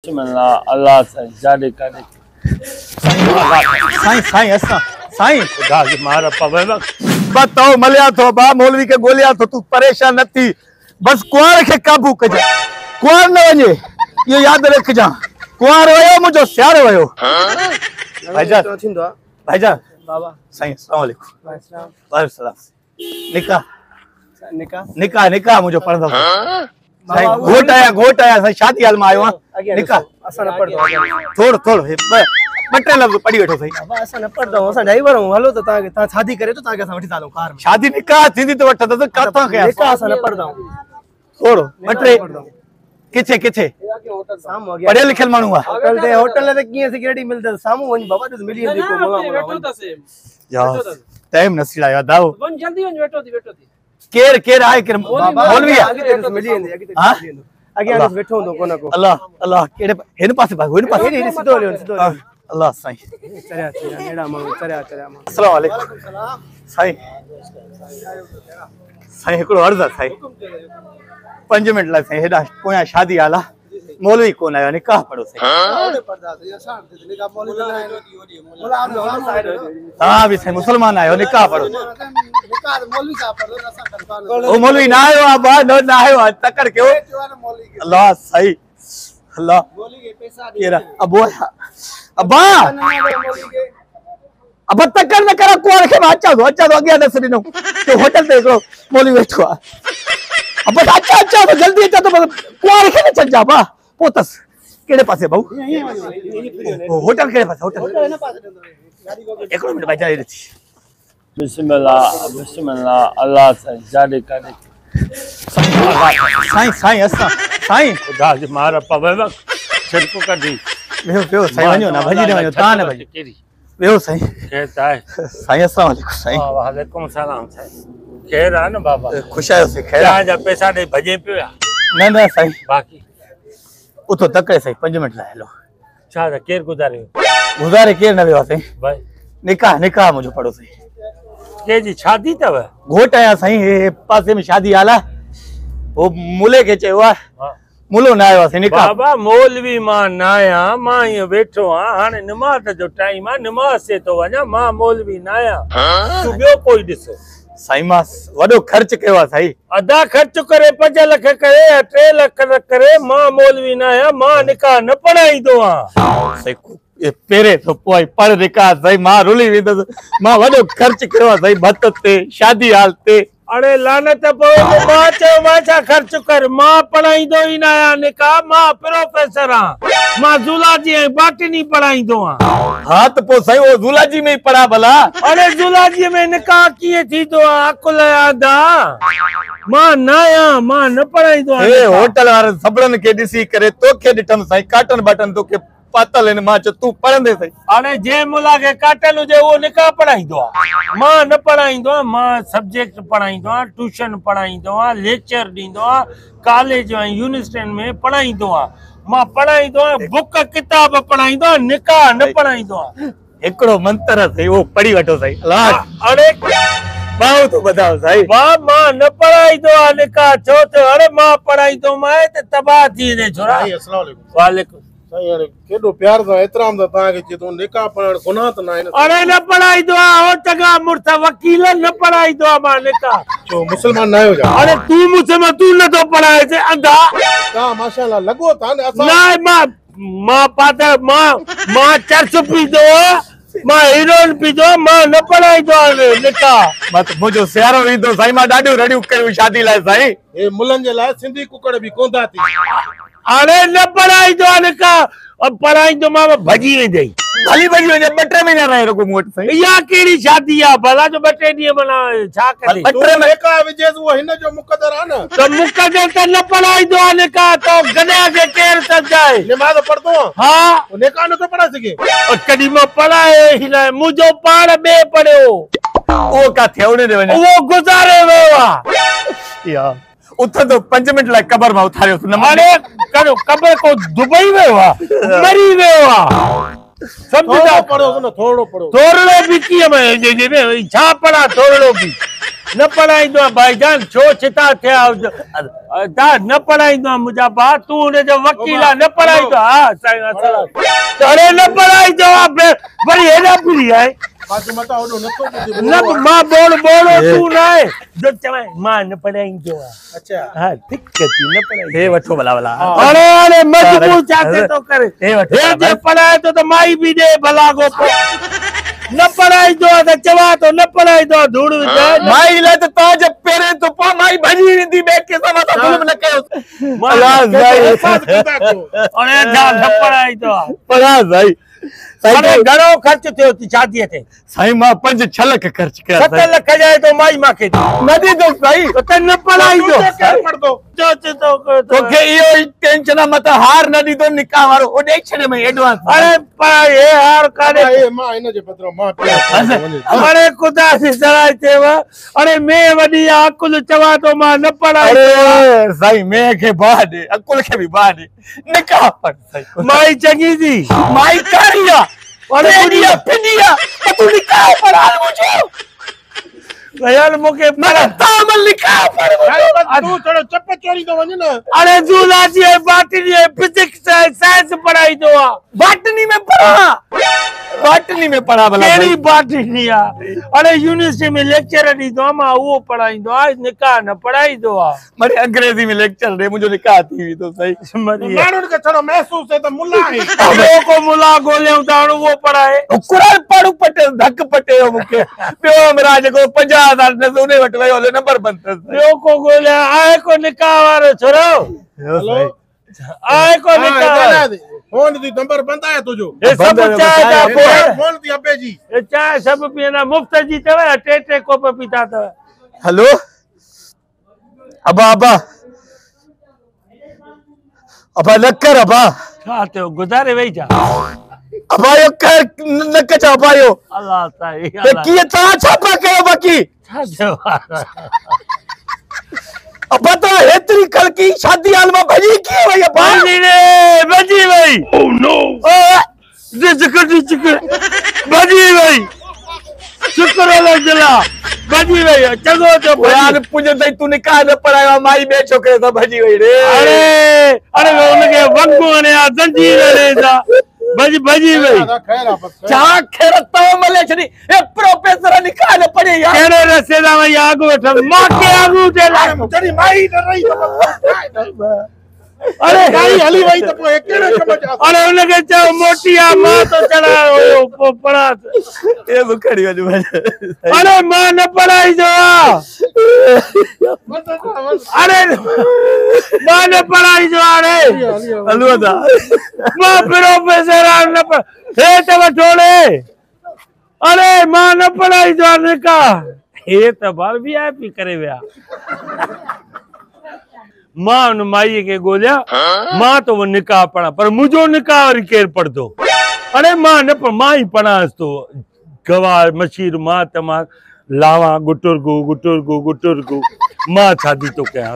बिस्मिल्लाह अल्लाह से जादे करे साईं साईं असा साईं खुदा की मार पवे बताओ मलिया तो बा मौलवी के गोलिया तो तू परेशान न थी बस कुआर के काबू कजा कुआर न वने ये याद रख जा कुआर वयो मुजो सियार वयो भाईजान भाईजान बाबा साईं अस्सलाम वालेकुम वालेकुम सलाम निकाह निकाह निकाह निकाह मुझे पढ़दा साईं घोट आया साईं शादी हाल में आयो निकाह असा न पढ़दो थोड़ थोड़ बटे लफ्ज पढ़ी बैठो साईं बाबा असा न पढ़दो असा ड्राइवर हूं हलो तो ता शादी करे तो ताके असा वठी तालो कार में शादी निकाह थींदी तो वठ त काथा के निकाह असा न पढ़दा थोड़ बटे किथे किथे सामो पढ़े लिखल मानू आ होटल ले किए सिक्योरिटी मिलदा सामो वन बाबा तो मिली वेंदी को मोला यार टाइम नसीड़ा याद आओ वन जल्दी वन बैठो थी केर केर आए केर मौलवी आगे तेरे मिली वेंदी आगे आगे बैठो दो कोना को अल्लाह अल्लाह केड़े हेन पासे भागो हेन पासे सीधो ले अल्लाह साईं चरिया नेड़ा मां चरिया अस्सलाम वालेकुम साईं साईं एकड़ो अर्ज आहे साईं 5 मिनट ला साईं हेडा कोया शादी आला मौलवी कोन आयो निकाह पढ़ो साईं हां भी साईं मुसलमान आयो निकाह पढ़ो ओ मौलवी ना आयो बा ना आयो तकड़ के अल्लाह सही अल्लाह मौलवी के पैसा दे अबो अब्बा अब तकड़ न करा को रखे अच्छा तो अगिया दस दिनो तो होटल ते एकड़ो मौलवी बैठो अब अच्छा तो जल्दी अच्छा तो को रखे न चल जा बा पोतस केड़े पासे बाऊ होटल केड़े पासे होटल एकड़ो मिनट भाई जा रे बिस्मिल्लाह बिस्मिल्लाह अल्लाह से जादे करे साईं साईं असा साईं खुदा की मार पवे छिड़को कर दी वेहो साईं वणो ना भजी न वणो ता न भजी केरी वेहो साईं कहता है साईं अस्सलाम वालेकुम साईं वालेकुम सलाम साईं खैर आ न बाबा खुश आयो से खैर जा पैसा दे भजे पिया न न साईं बाकी उतो तकड़े साईं 5 मिनट ला हेलो छा केर गुजारे गुजारे केर न वेहो साईं भाई निकाह निकाह मुझो पढ़ो साईं के जी शादी तव घोट आया साईं हे पासे में शादी आला वो मुले के चवा मुलो ना आयो साईं निकाह बाबा मौलवी मां नाया मां ये बैठो हाने नमाज जो टाइम आ नमाज से तो वना मां मौलवी नाया तू बियो कोई दिसो साईं मां वडो खर्च कयो साईं अदा खर्च करे 5 लाख करे 3 लाख करे मां मौलवी नाया मां निकाह न पढ़ाई दो साईं ये पेरे तो पोई पढ़ निकाह साईं मां रुली विंदस मां वडो खर्च कयो साईं भत ते शादी हाल ते अरे लानत पो मां चो मां खर्च कर मां पढ़ाई दो ही नाया निकाह मां प्रोफेसर आ मां जूलॉजी बॉटनी पढ़ाई दो हां तो पो साईं वो जूलॉजी में ही पढ़ा भला अरे जूलॉजी में निकाह किए थी तो अकुल आदा मां नाया मां न पढ़ाई दो ए होटल वाले सबरन के दिसी करे तो के दिठम साईं काटन बटन तो के पातल इन मां च तू पढ़ंदे सही अरे जे मुला के काटल जे वो निकाह पढ़ाईंदो मां न पढ़ाईंदो मां सब्जेक्ट पढ़ाईंदो ट्यूशन पढ़ाईंदो लेक्चर दींदो कॉलेज ऐं यूनिवर्सिटी में पढ़ाईंदो मां पढ़ाईंदो बुक किताब पढ़ाईंदो निकाह न पढ़ाईंदो एकड़ो मंत्र सही वो पढ़ी वठो सही अल्लाह अरे बाऊ तो बताओ सही मां न पढ़ाईंदो निकाह छो तो अरे मां पढ़ाईंदो मां ते तबाह थी ने छोरा अस्सलाम वालेकुम वालेकुम साईं अरे केडो प्यार सा एतराम दा ता के तो निकाह पढ़ण गुनाह त ना है अरे न पढ़ाई दो ओ चगा मुर्ता वकील न पढ़ाई दो मां निकाह तो मुसलमान ना हो जा अरे तू मुझसे मैं तू न तो पढ़ाए से अंधा ता माशाल्लाह लगो ता ने असा ना मां पाता मां चर्च पी दो मां हीरोइन पी दो मां न पढ़ाई दो निकाह मत मुझो सियारो वींदो साईं मां डाडियो रडियो कयो शादी लाए साईं ए मुलन जे लाए सिंधी कुकड़ भी कोंदा थी अरे न पढ़ाई दो निकाह अब पढ़ाई दो मां भजी वेंदई खाली भजी वने 2-3 महीना रहे रको मोट साईं या केड़ी शादी आ भला जो 2-3 दी मना छा करे 2 निकाह विजेस वो हिन जो मुकद्दर आ न तो मुकद्दर त न पढ़ाई दो निकाह तो गधा के केर त जाए नमाज पढ़दो हां निकाह न तो पढ़ा सके और कदी में पढ़ाए ही ना मुझो पाड़ बे पढ़यो वो का थेवने दे वने वो गुजारे वेवा यार उथे तो 5 मिनट ला कब्र में उठारियो अरे करो कब्र को दुबई वेवा मरी वेवा समझा पढ़ो न थोड़ो पढ़ो थोड़ो भी की में जे छा पढ़ा थोड़ो भी न पढ़ाईंदो आहे भाईजान छो छिता थिया ता न पढ़ाईंदो आहे मुंहिंजा भाउ तूं हुनजो वकील आहे न पढ़ाईंदो आहे हा साईं अरे न पढ़ाईंदो आहे वरी हेॾा फिरी आहे बाकी मता ओडो नथो ॿुधे न मां बोल बोलो तूं न आहे जो चवां मां न पढ़ाईंदो आहे अच्छा हा ठीक है न पढ़ाई हे वठो भला भला अरे अरे मजबूर छाते तो करे हे वठो हे जे पढ़ाए तो माई भी दे भला गो न पढ़ाईंदो आहे त चवां तो न पढ़ाईंदो आहे धूड़ विझाए माई लाइ त तव्हां जे पहिरें तो पोइ माई भॼी वेंदी ॿिए कंहिंसां मां त ज़ुल्म न कयो अरे जा न पढ़ाईंदो आहे पढ़ा साईं अरे घणो ख़र्च थियो थी शादीअ ते साईं मां 5-6 लख ख़र्च कया 7 लख जाए तो माई मांखे न ॾींदो साईं त न पढ़ाईंदो केरु पढ़दो सोच तो तोखे इहो ई टेंशन आहे मत हार न ॾींदो निकाह वारो ओ ॾेई छॾे में एडवांस अरे पढ़ाई हे हार काॾे ए मां इन जे बदिरां मां अरे खुदा जी सराय चेव अरे मैं वॾी अकुल चवां तो मां न पढ़ाई अरे साईं मैं खे बाह ॾे अकुल खे बि बाह ॾे निकाह पढ़ साईं माई चङी थी माई कारी आहे अरे एॾी फिनी आहे तूं निकाह पढ़ा मुंहिंजो यार मूंखे मगर तामल निकाह पढ़ तू थोड़ो चप चोरी तो वञ न अरे जूलॉजी है बॉटनी है फिजिक्स है साइंस पढ़ाईंदो आहे बॉटनी में पढ़ा भला कहिड़ी बॉटनी आहे अरे यूनिवर्सिटी में लेक्चर ॾींदो आहे मां उहो पढ़ाईंदो आहे निकाह न पढ़ाईंदो आहे मरे अंग्रेजी में लेक्चर ॾे मुंहिंजो निकाह थी वेंदो सही माण्हुनि खे थोरो महसूस है त मुल्ला आहे ॿियो को मुला ॻोल्हियूं था हाणे उहो पढ़ाए कुरान पढ़ पटे धक पटे मूंखे ॿियो मेरा जेको 50,000 न उन वटि वियो हले नंबर बंद अथसि ॿियो को ॻोल्हियां आहे को निकाह वारो छोरो हेलो आहे को निकाह वारो फोन दी नंबर बंद आहे तुझो हे सभु चांहि जा पोइ फोन दी अबे जी हे चांहि सभु पीअंदा मुफ़्त जी अथव 2-2 कोप पीता अथव हेलो अबा न कर अबा छा थियो गुज़ारे वेही जा अबा यो कर न कचा अबा यो अल्लाह साईं ते कीअं तव्हां छा पिया कयो बाक़ी छा थियो अबा तो हेतरी कलकी शादी हाल में भजी कीअं वई अबा भजी वई ओह नो भजी वई शुक्र अल्लाह भजी वई चङो थियो यार पुॼे ताईं तूं निकाह न पढ़ायो माई ॿिए छोकिरे सां भजी वई रे अरे हुनखे वॻो हणिया ज़ंजीर हणिया भजी वई छा ख़ैर तव्हां मले छॾी ए प्रोफेसर निकाह न पढ़े यार कहिड़े रस्ते सां वई आगू वठनि मां के आगू ते जॾहिं माई न रही अरे गाड़ी हली वई त पोइ कहिड़े कम जा अरे हुनखे चयो मोटी आहे मां तो चढ़ायो हुयो पोइ पढ़ास ए बुखड़ी वञ अरे मां न पढ़ाईंदो अरे मां न पढ़ाईंदो अरे हलो था मां प्रोफेसर आहियां न हे त वठोड़े अरे मां न पढ़ाईंदो निकाह हे त बार VIP करे विया मां हुन माईअ खे ॻोल्हिया मां तो वो निकाह पढ़ा पर मुंहिंजो निकाह वरी केरु पढ़ंदो अरे मां न मां ई पढ़ांसि थो गवाह मशीर मां त मां लावा गुटुरगु मां शादी तो कयां